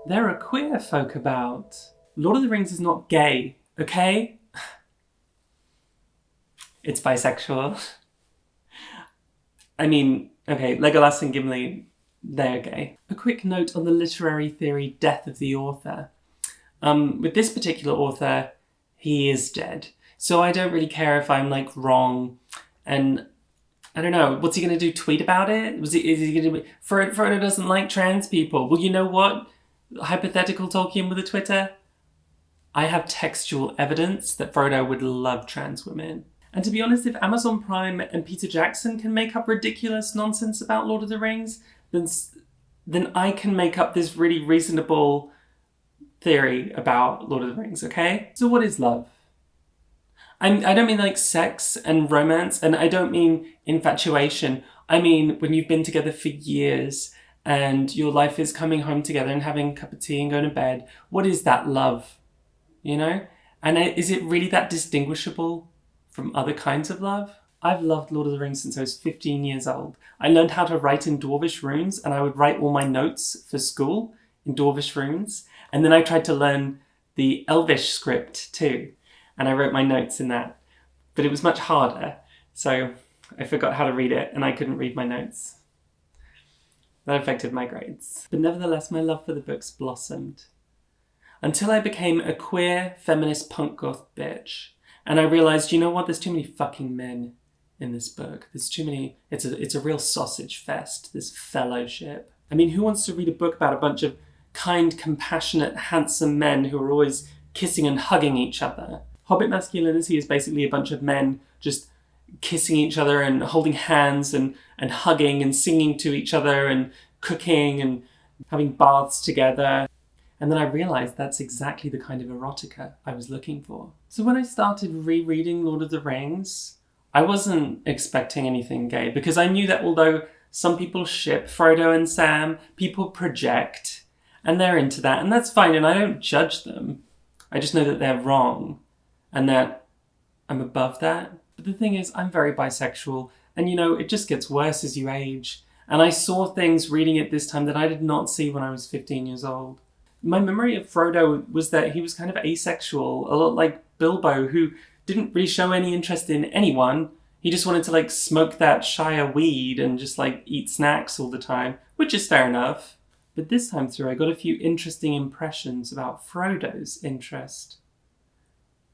There are queer folk about. Lord of the Rings is not gay, okay? It's bisexual. I mean, okay, Legolas and Gimli, they're gay. A quick note on the literary theory death of the author. With this particular author, he is dead. So I don't really care if I'm wrong. And I don't know, what's he going to do? Tweet about it? Is he going to be... Frodo doesn't like trans people. Well, you know what? Hypothetical Tolkien with a Twitter. I have textual evidence that Frodo would love trans women. And to be honest, if Amazon Prime and Peter Jackson can make up ridiculous nonsense about Lord of the Rings, then I can make up this really reasonable theory about Lord of the Rings, okay? So what is love? I don't mean sex and romance, and I don't mean infatuation. I mean when you've been together for years and your life is coming home together and having a cup of tea and going to bed. What is that love? You know? And is it really that distinguishable from other kinds of love? I've loved Lord of the Rings since I was 15 years old. I learned how to write in Dwarvish runes, and I would write all my notes for school in Dwarvish runes. And then I tried to learn the Elvish script too. And I wrote my notes in that. But it was much harder. So I forgot how to read it and I couldn't read my notes. That affected my grades. But nevertheless, my love for the books blossomed. Until I became a queer, feminist punk goth bitch. And I realised, you know what? There's too many fucking men in this book. There's too many... It's a real sausage fest, this fellowship. I mean, who wants to read a book about a bunch of kind, compassionate, handsome men who are always kissing and hugging each other? Hobbit masculinity is basically a bunch of men just kissing each other and holding hands and hugging and singing to each other and cooking and having baths together. And then I realised that's exactly the kind of erotica I was looking for. So when I started rereading Lord of the Rings, I wasn't expecting anything gay because I knew that although some people ship Frodo and Sam, people project and they're into that, and that's fine, and I don't judge them. I just know that they're wrong and that I'm above that. But the thing is, I'm very bisexual, and it just gets worse as you age. And I saw things reading it this time that I did not see when I was 15 years old. My memory of Frodo was that he was kind of asexual, a lot like Bilbo, who didn't really show any interest in anyone. He just wanted to smoke that Shire weed and just eat snacks all the time, which is fair enough. But this time through, I got a few interesting impressions about Frodo's interest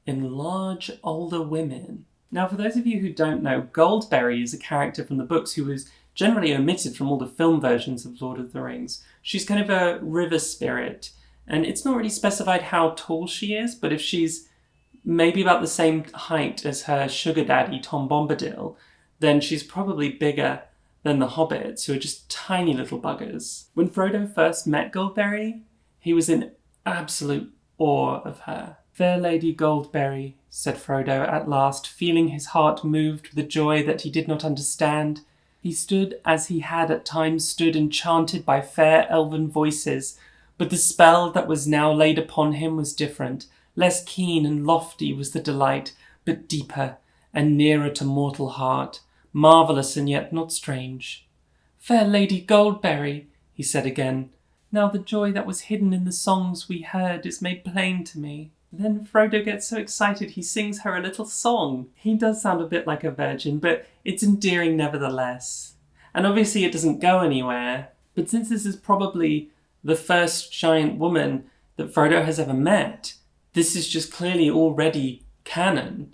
in large, older women. Now, for those of you who don't know, Goldberry is a character from the books who was generally omitted from all the film versions of Lord of the Rings. She's kind of a river spirit, and it's not really specified how tall she is, but if she's maybe about the same height as her sugar daddy, Tom Bombadil, then she's probably bigger than the hobbits, who are just tiny little buggers. When Frodo first met Goldberry, he was in absolute awe of her. "Fair Lady Goldberry," said Frodo at last, feeling his heart moved with a joy that he did not understand. He stood as he had at times stood enchanted by fair elven voices, but the spell that was now laid upon him was different. Less keen and lofty was the delight, but deeper and nearer to mortal heart, marvellous and yet not strange. "Fair Lady Goldberry," he said again, "now the joy that was hidden in the songs we heard is made plain to me." Then Frodo gets so excited he sings her a little song. He does sound a bit like a virgin, but it's endearing nevertheless. And obviously it doesn't go anywhere. But since this is probably the first giant woman that Frodo has ever met, this is just clearly already canon,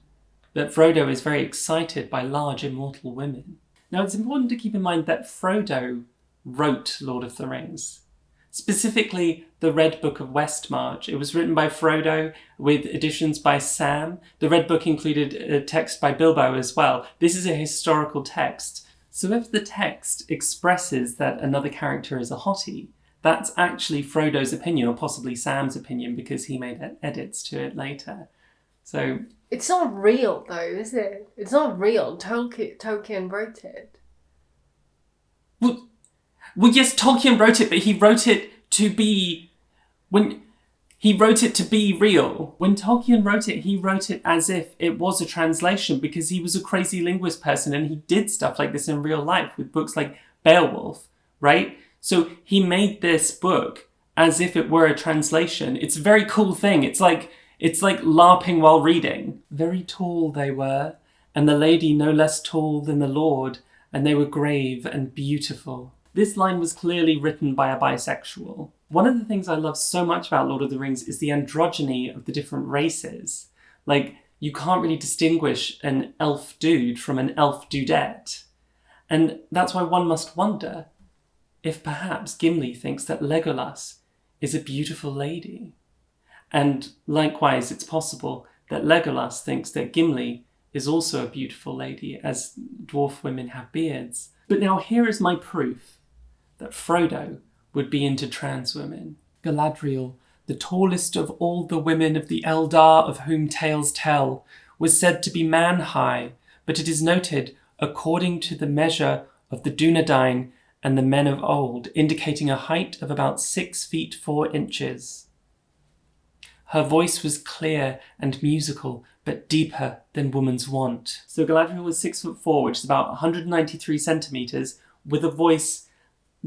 that Frodo is very excited by large immortal women. Now it's important to keep in mind that Frodo wrote Lord of the Rings. Specifically, the Red Book of Westmarch. It was written by Frodo with additions by Sam. The Red Book included a text by Bilbo as well. This is a historical text. So if the text expresses that another character is a hottie, that's actually Frodo's opinion, or possibly Sam's opinion, because he made edits to it later. So it's not real, though, is it? It's not real. Tolkien wrote it. Well, yes, Tolkien wrote it, but he wrote it to be... He wrote it to be real. When Tolkien wrote it, he wrote it as if it was a translation because he was a crazy linguist person and he did stuff like this in real life with books like Beowulf, right? So he made this book as if it were a translation. It's a very cool thing. It's like LARPing while reading. Very tall they were, and the lady no less tall than the Lord, and they were grave and beautiful. This line was clearly written by a bisexual. One of the things I love so much about Lord of the Rings is the androgyny of the different races. Like, you can't really distinguish an elf dude from an elf dudette. And that's why one must wonder if perhaps Gimli thinks that Legolas is a beautiful lady. And likewise, it's possible that Legolas thinks that Gimli is also a beautiful lady, as dwarf women have beards. But now here is my proof that Frodo would be into trans women. Galadriel, the tallest of all the women of the Eldar of whom tales tell, was said to be man-high, but it is noted, according to the measure of the Dunedain and the men of old, indicating a height of about 6 feet 4 inches. Her voice was clear and musical, but deeper than woman's wont. So Galadriel was 6'4", which is about 193 centimetres, with a voice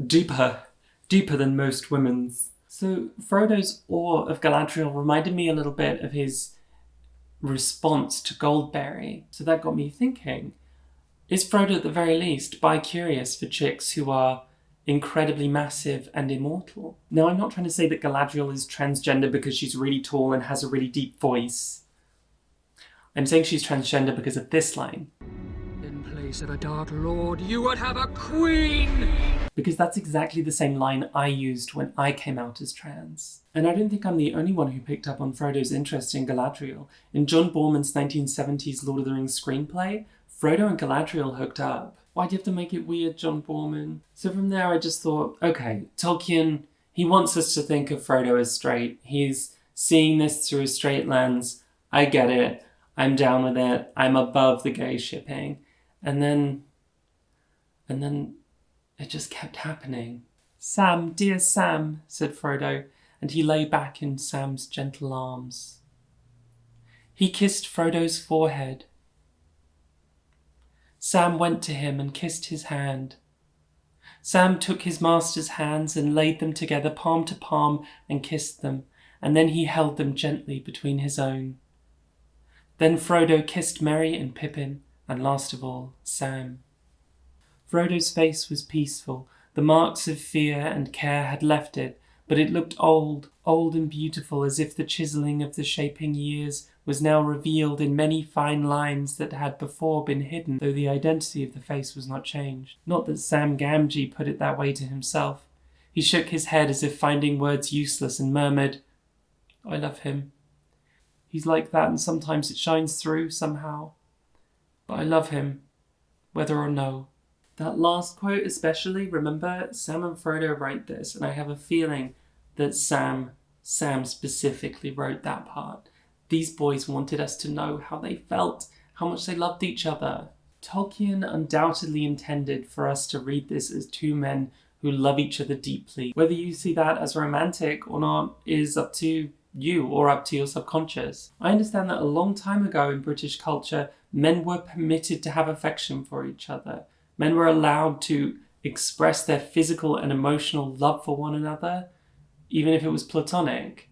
deeper than most women's. So Frodo's awe of Galadriel reminded me a little bit of his response to Goldberry. So that got me thinking, is Frodo at the very least bi-curious for chicks who are incredibly massive and immortal? Now, I'm not trying to say that Galadriel is transgender because she's really tall and has a really deep voice. I'm saying she's transgender because of this line. In place of a Dark Lord, you would have a queen! Because that's exactly the same line I used when I came out as trans. And I don't think I'm the only one who picked up on Frodo's interest in Galadriel. In John Borman's 1970s Lord of the Rings screenplay, Frodo and Galadriel hooked up. Why'd you have to make it weird, John Borman? So from there I just thought, okay, Tolkien, he wants us to think of Frodo as straight. He's seeing this through a straight lens. I get it. I'm down with it. I'm above the gay shipping. And then it just kept happening. Sam, dear Sam, said Frodo, and he lay back in Sam's gentle arms. He kissed Frodo's forehead. Sam went to him and kissed his hand. Sam took his master's hands and laid them together palm to palm and kissed them, and then he held them gently between his own. Then Frodo kissed Merry and Pippin, and last of all, Sam. Frodo's face was peaceful. The marks of fear and care had left it, but it looked old and beautiful, as if the chiselling of the shaping years was now revealed in many fine lines that had before been hidden, though the identity of the face was not changed. Not that Sam Gamgee put it that way to himself. He shook his head as if finding words useless and murmured, I love him. He's like that, and sometimes it shines through somehow. But I love him, whether or no. That last quote especially, remember, Sam and Frodo write this, and I have a feeling that Sam specifically wrote that part. These boys wanted us to know how they felt, how much they loved each other. Tolkien undoubtedly intended for us to read this as two men who love each other deeply. Whether you see that as romantic or not is up to you or up to your subconscious. I understand that a long time ago in British culture, men were permitted to have affection for each other. Men were allowed to express their physical and emotional love for one another, even if it was platonic.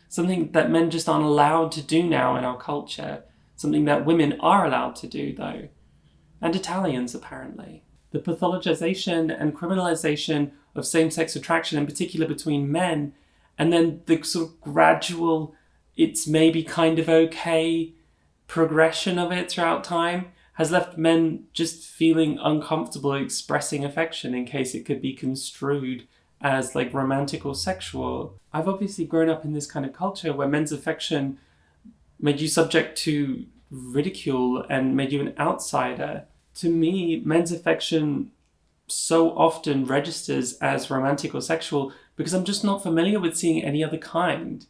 Something that men just aren't allowed to do now in our culture. Something that women are allowed to do, though. And Italians, apparently. The pathologization and criminalization of same-sex attraction, in particular between men, and then the sort of gradual, it's maybe kind of okay progression of it throughout time, has left men just feeling uncomfortable expressing affection in case it could be construed as like romantic or sexual. I've obviously grown up in this kind of culture where men's affection made you subject to ridicule and made you an outsider. To me, men's affection so often registers as romantic or sexual because I'm just not familiar with seeing any other kind.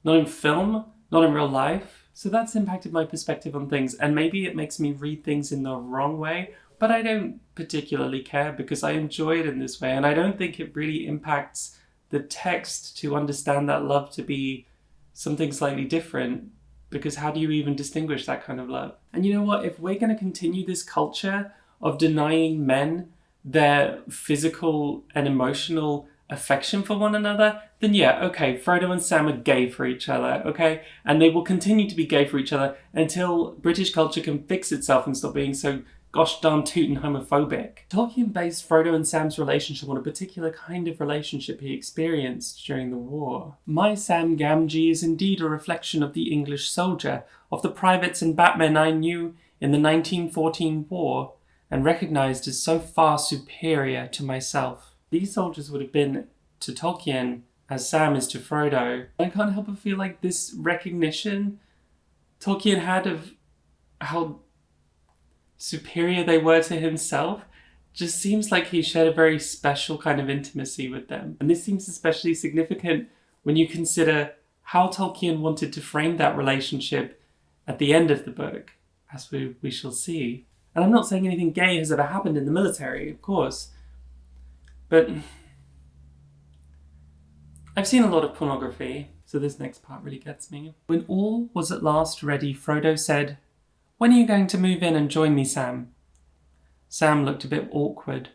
Not in film, not in real life. So that's impacted my perspective on things, and maybe it makes me read things in the wrong way, but I don't particularly care because I enjoy it in this way, and I don't think it really impacts the text to understand that love to be something slightly different, because how do you even distinguish that kind of love? And you know what? If we're going to continue this culture of denying men their physical and emotional affection for one another, then yeah, okay, Frodo and Sam are gay for each other, okay? And they will continue to be gay for each other until British culture can fix itself and stop being so gosh darn tootin' homophobic. Tolkien based Frodo and Sam's relationship on a particular kind of relationship he experienced during the war. My Sam Gamgee is indeed a reflection of the English soldier, of the privates and batmen I knew in the 1914 war, and recognised as so far superior to myself. These soldiers would have been to Tolkien as Sam is to Frodo. I can't help but feel like this recognition Tolkien had of how superior they were to himself just seems like he shared a very special kind of intimacy with them. And this seems especially significant when you consider how Tolkien wanted to frame that relationship at the end of the book, as we shall see. And I'm not saying anything gay has ever happened in the military, of course, but I've seen a lot of pornography, so this next part really gets me. When all was at last ready, Frodo said, "When are you going to move in and join me, Sam?" Sam looked a bit awkward.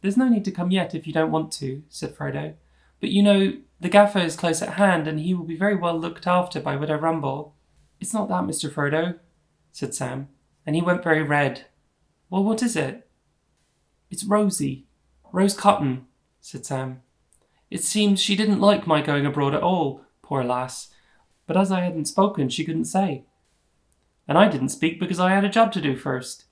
"There's no need to come yet if you don't want to," said Frodo. "But you know, the gaffer is close at hand and he will be very well looked after by Widow Rumble." "It's not that, Mr. Frodo," said Sam, and he went very red. "Well, what is it?" "It's Rosie. Rose Cotton," said Sam. "It seems she didn't like my going abroad at all, poor lass. But as I hadn't spoken, she couldn't say. And I didn't speak because I had a job to do first.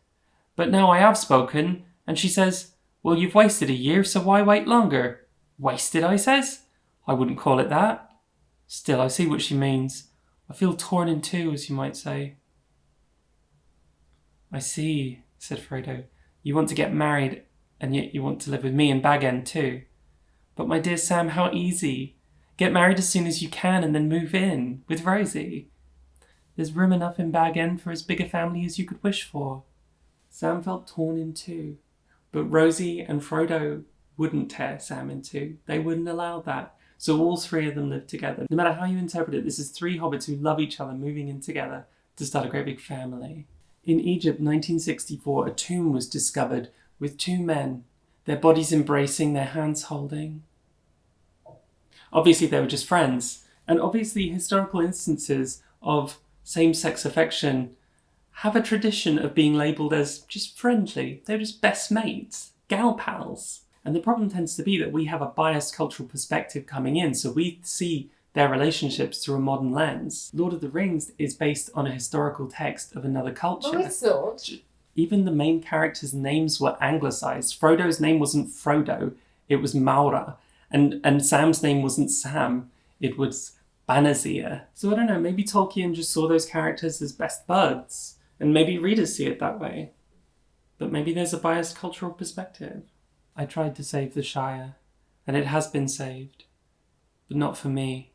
But now I have spoken, and she says, 'Well, you've wasted a year, so why wait longer?' 'Wasted,' I says. 'I wouldn't call it that.' Still, I see what she means. I feel torn in two, as you might say." "I see," said Frodo. "You want to get married, and yet you want to live with me in Bag End too. But my dear Sam, how easy. Get married as soon as you can and then move in with Rosie. There's room enough in Bag End for as big a family as you could wish for." Sam felt torn in two, but Rosie and Frodo wouldn't tear Sam in two. They wouldn't allow that. So all three of them lived together. No matter how you interpret it, this is three hobbits who love each other moving in together to start a great big family. In Egypt, 1964, a tomb was discovered with two men, their bodies embracing, their hands holding. Obviously, they were just friends. And obviously, historical instances of same-sex affection have a tradition of being labelled as just friendly. They're just best mates, gal pals. And the problem tends to be that we have a biased cultural perspective coming in, so we see their relationships through a modern lens. Lord of the Rings is based on a historical text of another culture. No, it's not. Even the main characters' names were anglicised. Frodo's name wasn't Frodo, it was Maura. And Sam's name wasn't Sam, it was Banazir. So I don't know, maybe Tolkien just saw those characters as best buds, and maybe readers see it that way. But maybe there's a biased cultural perspective. I tried to save the Shire, and it has been saved, but not for me.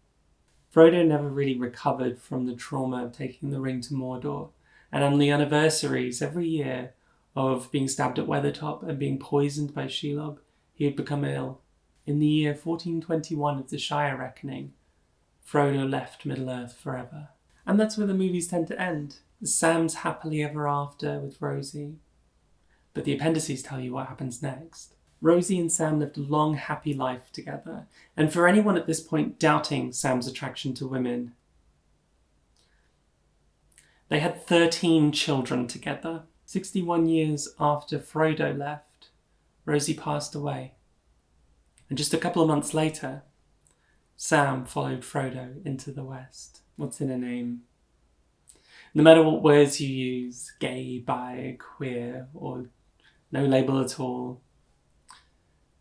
Frodo never really recovered from the trauma of taking the ring to Mordor, and on the anniversaries every year of being stabbed at Weathertop and being poisoned by Shelob, he had become ill. In the year 1421 of the Shire Reckoning, Frodo left Middle-earth forever. And that's where the movies tend to end. Sam's happily ever after with Rosie. But the appendices tell you what happens next. Rosie and Sam lived a long, happy life together. And for anyone at this point doubting Sam's attraction to women, they had 13 children together. 61 years after Frodo left, Rosie passed away. And just a couple of months later, Sam followed Frodo into the West. What's in a name? No matter what words you use, gay, bi, queer, or no label at all,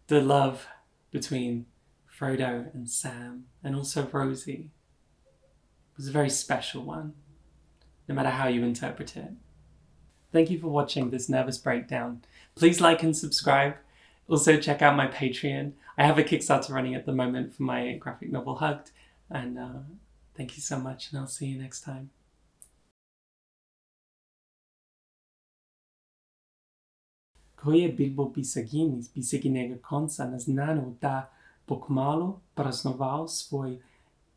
the love between Frodo and Sam, and also Rosie, was a very special one, no matter how you interpret it. Thank you for watching this nervous breakdown. Please like and subscribe. Also check out my Patreon. I have a Kickstarter running at the moment for my graphic novel Hugged. And thank you so much, and I'll see you next time. Koje Bilbo Pisaginis, Pisaginega Konca, naznano da bo kmalu praznoval svoj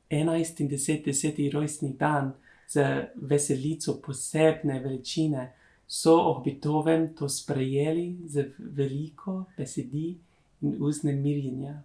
11. rojstni dan za veselico posebne veličine, so ohbitovem to sprejeli z veliko besedi in uznemirjenja.